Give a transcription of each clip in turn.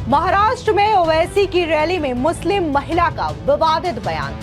महाराष्ट्र में ओवैसी की रैली में मुस्लिम महिला का विवादित बयान।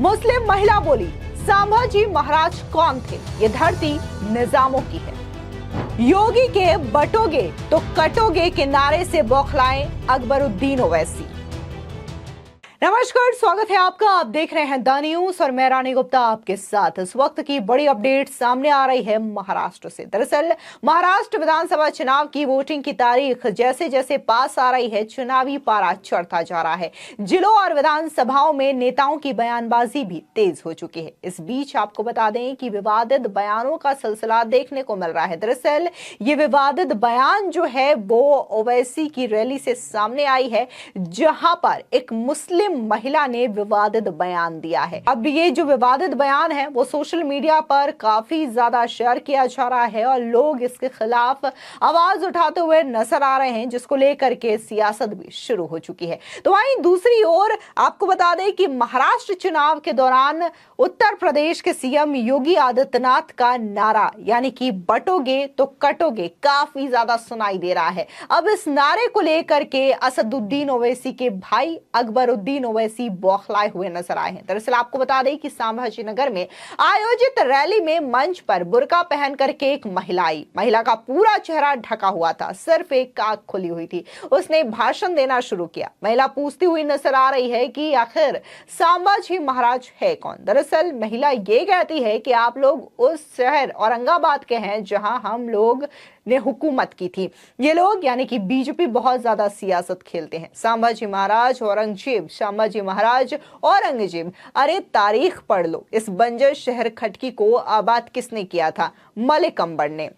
मुस्लिम महिला बोली, संभाजी महाराज कौन थे? ये धरती निजामों की है। योगी के बटोगे तो कटोगे के नारे से बौखलाएं अकबरुद्दीन ओवैसी। नमस्कार, स्वागत है आपका। आप देख रहे हैं द न्यूज और मैं रानी गुप्ता आपके साथ। इस वक्त की बड़ी अपडेट सामने आ रही है महाराष्ट्र से। दरअसल महाराष्ट्र विधानसभा चुनाव की वोटिंग की तारीख जैसे जैसे पास आ रही है, चुनावी पारा चढ़ता जा रहा है। जिलों और विधानसभाओं में नेताओं की बयानबाजी भी तेज हो चुकी है। इस बीच आपको बता दें कि विवादित बयानों का सिलसिला देखने को मिल रहा है। दरअसल ये विवादित बयान जो है वो ओवैसी की रैली से सामने आई है, जहां पर एक मुस्लिम महिला ने विवादित बयान दिया है। अब ये जो विवादित बयान है वो सोशल मीडिया पर काफी ज्यादा शेयर किया जा रहा है और लोग इसके खिलाफ आवाज उठाते हुए नजर आ रहे हैं, जिसको लेकर के सियासत भी शुरू हो चुकी है। तो वहीं दूसरी ओर आपको बता दें कि महाराष्ट्र चुनाव के दौरान उत्तर प्रदेश के सीएम योगी आदित्यनाथ का नारा, यानी कि बटोगे तो कटोगे, काफी ज्यादा सुनाई दे रहा है। अब इस नारे को लेकर के असदुद्दीन ओवैसी के भाई अकबरुद्दीन ओवैसी बौखलाए हुए नजर आए हैं। दरअसल आपको बता दें कि संभाजी नगर में आयोजित रैली में मंच पर बुर्का पहन करके एक महिला का पूरा चेहरा ढका हुआ था, सिर्फ एक आंख खुली हुई थी। उसने भाषण देना शुरू किया। महिला पूछती हुई नजर आ रही है कि आखिर संभाजी महाराज है कौन। दरअसल महिला ये कहती है कि आप लोग उस शहर औरंगाबाद के हैं जहां हम लोग ने हुकूमत की थी। ये लोग यानी कि बीजेपी बहुत ज्यादा सियासत खेलते हैं। संभाजी महाराज औरंगजेब, संभाजी महाराज औरंगजेब, अरे तारीख पढ़ लो। इस बंजर शहर खटकी को आबाद किसने किया था? मलिक अंबर ने।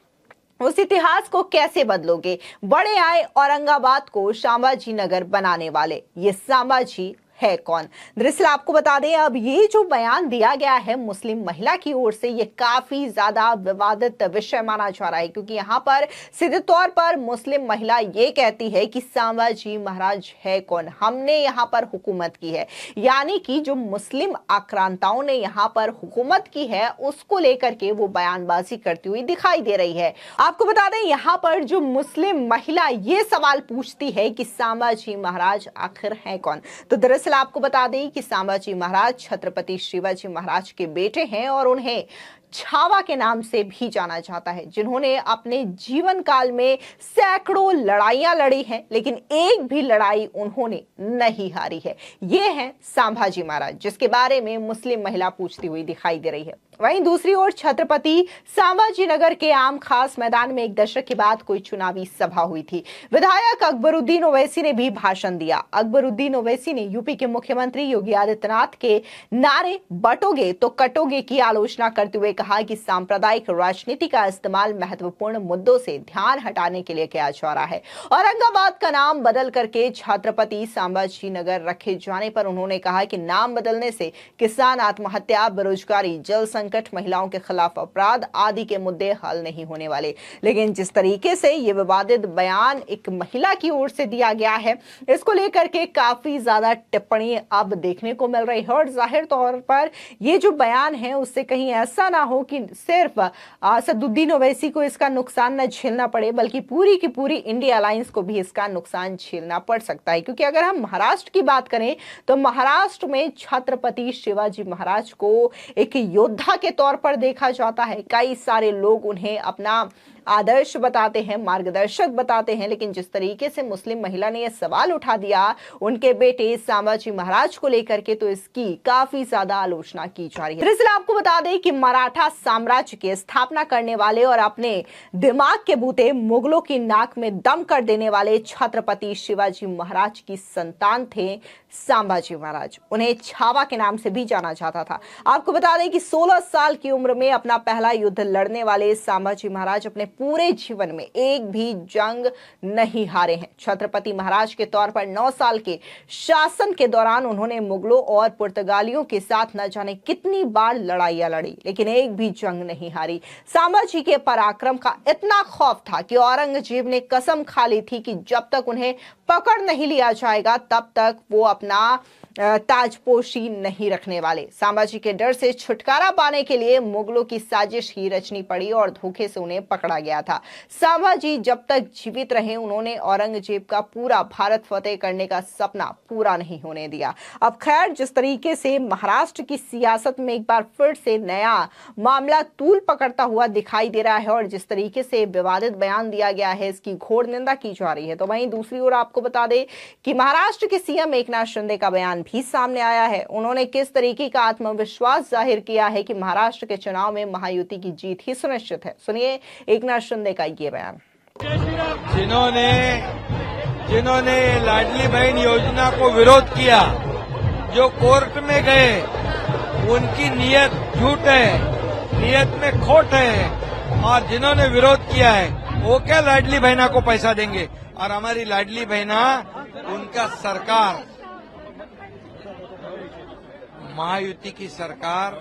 उस इतिहास को कैसे बदलोगे? बड़े आए औरंगाबाद को संभाजी नगर बनाने वाले, ये संभाजी है कौन? दरअसल आपको बता दें, अब ये जो बयान दिया गया है मुस्लिम महिला की ओर से, ये काफी ज्यादा विवादित विषय माना जा रहा है, क्योंकि यहाँ पर सीधे तौर पर मुस्लिम महिला ये कहती है कि संभाजी महाराज है कौन, हमने यहाँ पर हुकूमत की है। यानी कि जो मुस्लिम आक्रांताओं ने यहाँ पर हुकूमत की है उसको लेकर के वो बयानबाजी करती हुई दिखाई दे रही है। आपको बता दें, यहाँ पर जो मुस्लिम महिला ये सवाल पूछती है कि संभाजी महाराज आखिर है कौन, तो दरअसल आपको बता दें कि संभाजी महाराज छत्रपति शिवाजी महाराज के बेटे हैं और उन्हें छावा के नाम से भी जाना जाता है, जिन्होंने अपने जीवन काल में सैकड़ों लड़ाइयां लड़ी हैं, लेकिन एक भी लड़ाई उन्होंने नहीं हारी है। ये हैं संभाजी महाराज, जिसके बारे में मुस्लिम महिला पूछती हुई दिखाई दे रही है। वहीं दूसरी ओर छत्रपति संभाजी नगर के आम खास मैदान में एक दशक के बाद कोई चुनावी सभा हुई थी। विधायक अकबरुद्दीन ओवैसी ने भी भाषण दिया। अकबरुद्दीन ओवैसी ने यूपी के मुख्यमंत्री योगी आदित्यनाथ के नारे बटोगे तो कटोगे की आलोचना करते हुए कहा कि सांप्रदायिक राजनीति का इस्तेमाल महत्वपूर्ण मुद्दों से ध्यान हटाने के लिए किया जा रहा है। औरंगाबाद का नाम बदल करके छत्रपति संभाजी नगर रखे जाने पर उन्होंने कहा कि नाम बदलने से किसान आत्महत्या, बेरोजगारी, जल संकट, महिलाओं के खिलाफ अपराध आदि के मुद्दे हल नहीं होने वाले। लेकिन जिस तरीके से ये विवादित बयान एक महिला की ओर से दिया गया है, इसको लेकर के काफी ज्यादा टिप्पणी अब देखने को मिल रही है और जाहिर तौर पर ये जो बयान है उससे कहीं ऐसा ना हो कि सिर्फ असदुद्दीन ओवैसी को इसका नुकसान न झेलना पड़े, बल्कि पूरी की पूरी इंडिया अलायंस को भी इसका नुकसान झेलना पड़ सकता है। क्योंकि अगर हम महाराष्ट्र की बात करें तो महाराष्ट्र में छत्रपति शिवाजी महाराज को एक योद्धा के तौर पर देखा जाता है। कई सारे लोग उन्हें अपना आदर्श बताते हैं, मार्गदर्शक बताते हैं, लेकिन जिस तरीके से मुस्लिम महिला ने यह सवाल उठा दिया उनके बेटे संभाजी महाराज को लेकर के, तो इसकी काफी ज्यादा आलोचना की जा रही है। दरअसल आपको बता दें कि मराठा साम्राज्य की स्थापना करने वाले और अपने दिमाग के बूते मुगलों की नाक में दम कर देने वाले छत्रपति शिवाजी महाराज की संतान थे संभाजी महाराज। उन्हें छावा के नाम से भी जाना जाता था। आपको बता दें कि 16 साल की उम्र में अपना पहला युद्ध लड़ने वाले संभाजी महाराज अपने पूरे जीवन में एक भी जंग नहीं हारे हैं। छत्रपति महाराज के तौर पर 9 साल के शासन के दौरान उन्होंने मुगलों और पुर्तगालियों के साथ न जाने कितनी बार लड़ाइयां लड़ी, लेकिन एक भी जंग नहीं हारी। संभाजी के पराक्रम का इतना खौफ था कि औरंगजेब ने कसम खा ली थी कि जब तक उन्हें पकड़ नहीं लिया जाएगा तब तक वो अपना ताजपोशी नहीं रखने वाले। संभाजी के डर से छुटकारा पाने के लिए मुगलों की साजिश ही रचनी पड़ी और धोखे से उन्हें पकड़ा गया था। संभाजी जब तक जीवित रहे उन्होंने औरंगजेब का पूरा भारत फतेह करने का सपना पूरा नहीं होने दिया। अब खैर, जिस तरीके से महाराष्ट्र की सियासत में एक बार फिर से नया मामला तूल पकड़ता हुआ दिखाई दे रहा है और जिस तरीके से विवादित बयान दिया गया है, इसकी घोर निंदा की जा रही है। तो वहीं दूसरी ओर आपको बता दें कि महाराष्ट्र के सीएम एकनाथ शिंदे का बयान भी सामने आया है। उन्होंने किस तरीके का आत्मविश्वास जाहिर किया है कि महाराष्ट्र के चुनाव में महायुति की जीत ही सुनिश्चित है। सुनिए एकनाथ शिंदे का ये बयान। जिन्होंने लाडली बहन योजना को विरोध किया, जो कोर्ट में गए, उनकी नीयत झूठ है, नीयत में खोट है। और जिन्होंने विरोध किया है वो क्या लाडली बहना को पैसा देंगे? और हमारी लाडली बहना, उनका सरकार, महायुति की सरकार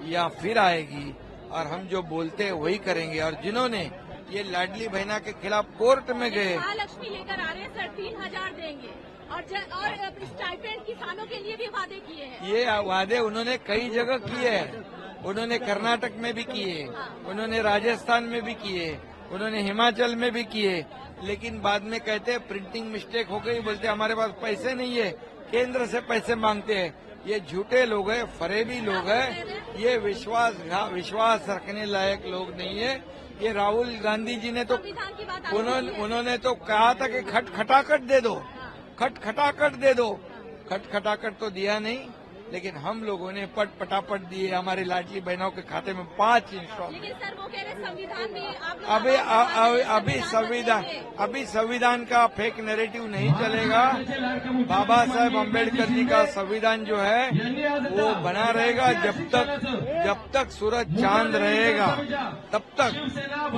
या फिर आएगी और हम जो बोलते हैं वही करेंगे। और जिन्होंने ये लाडली बहना के खिलाफ कोर्ट में गए, महालक्ष्मी लेकर आ रहे हैं सर, 3000 देंगे और स्टाइपेंड किसानों के लिए भी वादे किए हैं। ये वादे उन्होंने कई जगह किए हैं। उन्होंने कर्नाटक में भी किए, उन्होंने राजस्थान में भी किए, उन्होंने हिमाचल में भी किए, लेकिन बाद में कहते हैं प्रिंटिंग मिस्टेक हो गई, बोलते हमारे पास पैसे नहीं है, केंद्र से पैसे मांगते हैं। ये झूठे लोग हैं, फरेबी लोग हैं, ये विश्वास रखने लायक लोग नहीं है। ये राहुल गांधी जी ने तो उन्होंने तो कहा था कि खटखटाकट दे दो, खटखटाकट दे दो। खटखटाकट तो दिया नहीं, लेकिन हम लोगों ने पटापट दिए हमारी लाडली बहनों के खाते में 5 इंस्टॉलमेंट। लेकिन सर वो कह रहे संविधान में अभी संविधान का फेक नैरेटिव नहीं चलेगा। बाबा साहेब अम्बेडकर जी का संविधान जो है वो बना रहेगा। जब तक सूरज चांद रहेगा तब तक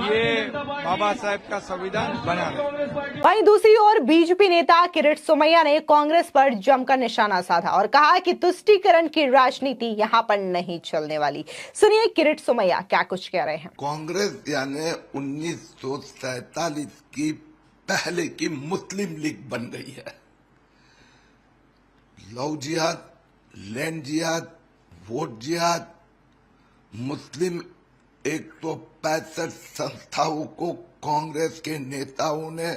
ये बाबा साहेब का संविधान बना रहेगा। वहीं दूसरी ओर बीजेपी नेता किरीट सोमैया ने कांग्रेस पर जमकर निशाना साधा और कहा कि तुष्टीकरण की राजनीति यहां पर नहीं चलने वाली। सुनिए किरीट सोमैया क्या कुछ कह रहे हैं। कांग्रेस यानी 1947 की पहले की मुस्लिम लीग बन गई है। लव जिहाद, लैंड जिहाद, वोट जिहाद, मुस्लिम 165 संस्थाओं को कांग्रेस के नेताओं ने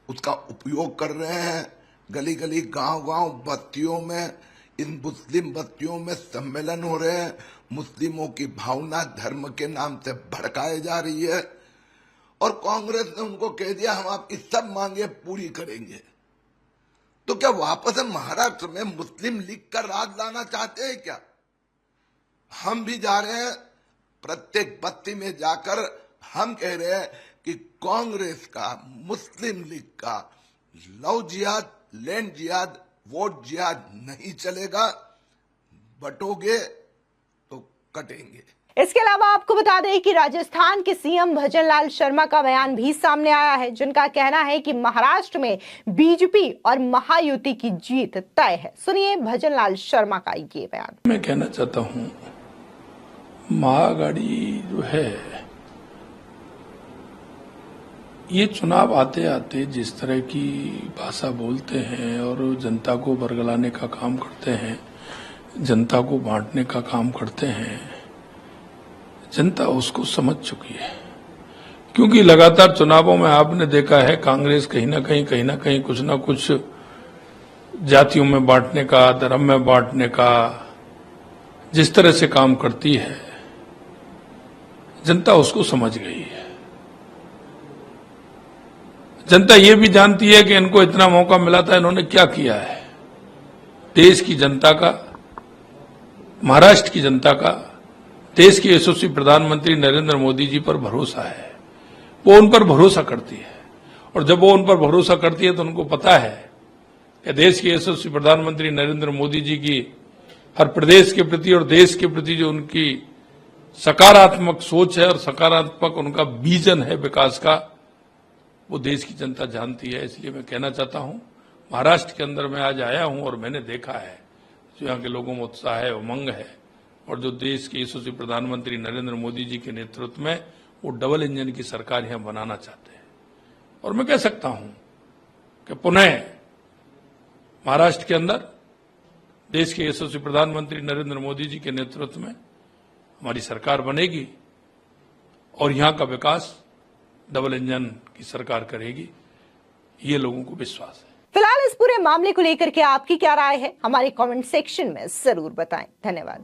उसका उपयोग कर रहे हैं। गली गली, गांव गांव, बस्तियों में, इन मुस्लिम बस्तियों में सम्मेलन हो रहे हैं। मुस्लिमों की भावना धर्म के नाम से भड़काई जा रही है और कांग्रेस ने उनको कह दिया हम आपकी सब मांगे पूरी करेंगे। तो क्या वापस महाराष्ट्र में मुस्लिम लीग का राज लाना चाहते हैं क्या? हम भी जा रहे हैं, प्रत्येक बस्ती में जाकर हम कह रहे हैं कि कांग्रेस का, मुस्लिम लीग का लव जिहाद, लैंड जिहाद, वोट जिहाद नहीं चलेगा। बटोगे तो कटेंगे। इसके अलावा आपको बता दें कि राजस्थान के सीएम भजनलाल शर्मा का बयान भी सामने आया है, जिनका कहना है कि महाराष्ट्र में बीजेपी और महायुति की जीत तय है। सुनिए भजनलाल शर्मा का ये बयान। मैं कहना चाहता हूं, महाआघाड़ी जो है, ये चुनाव आते आते जिस तरह की भाषा बोलते हैं और जनता को बरगलाने का काम करते हैं, जनता को बांटने का काम करते हैं, जनता उसको समझ चुकी है। क्योंकि लगातार चुनावों में आपने देखा है कांग्रेस कहीं ना कहीं कुछ ना कुछ जातियों में बांटने का, धर्म में बांटने का जिस तरह से काम करती है, जनता उसको समझ गई है। जनता ये भी जानती है कि इनको इतना मौका मिला था, इन्होंने क्या किया है। देश की जनता का, महाराष्ट्र की जनता का, देश के यशस्वी प्रधानमंत्री नरेंद्र मोदी जी पर भरोसा है। वो उन पर भरोसा करती है और जब वो उन पर भरोसा करती है तो उनको पता है कि देश के यशस्वी प्रधानमंत्री नरेंद्र मोदी जी की हर प्रदेश के प्रति और देश के प्रति जो उनकी सकारात्मक सोच है और सकारात्मक उनका विजन है विकास का, वो देश की जनता जानती है। इसलिए मैं कहना चाहता हूं, महाराष्ट्र के अंदर मैं आज आया हूं और मैंने देखा है जो यहाँ के लोगों में उत्साह है, उमंग है, और जो देश के यशस्वी प्रधानमंत्री नरेंद्र मोदी जी के नेतृत्व में वो डबल इंजन की सरकार यहाँ बनाना चाहते हैं। और मैं कह सकता हूं कि पुनः महाराष्ट्र के अंदर देश के यशस्वी प्रधानमंत्री नरेंद्र मोदी जी के नेतृत्व में हमारी सरकार बनेगी और यहाँ का विकास डबल इंजन की सरकार करेगी, ये लोगों को विश्वास है। फिलहाल इस पूरे मामले को लेकर के आपकी क्या राय है, हमारे कमेंट सेक्शन में जरूर बताएं। धन्यवाद।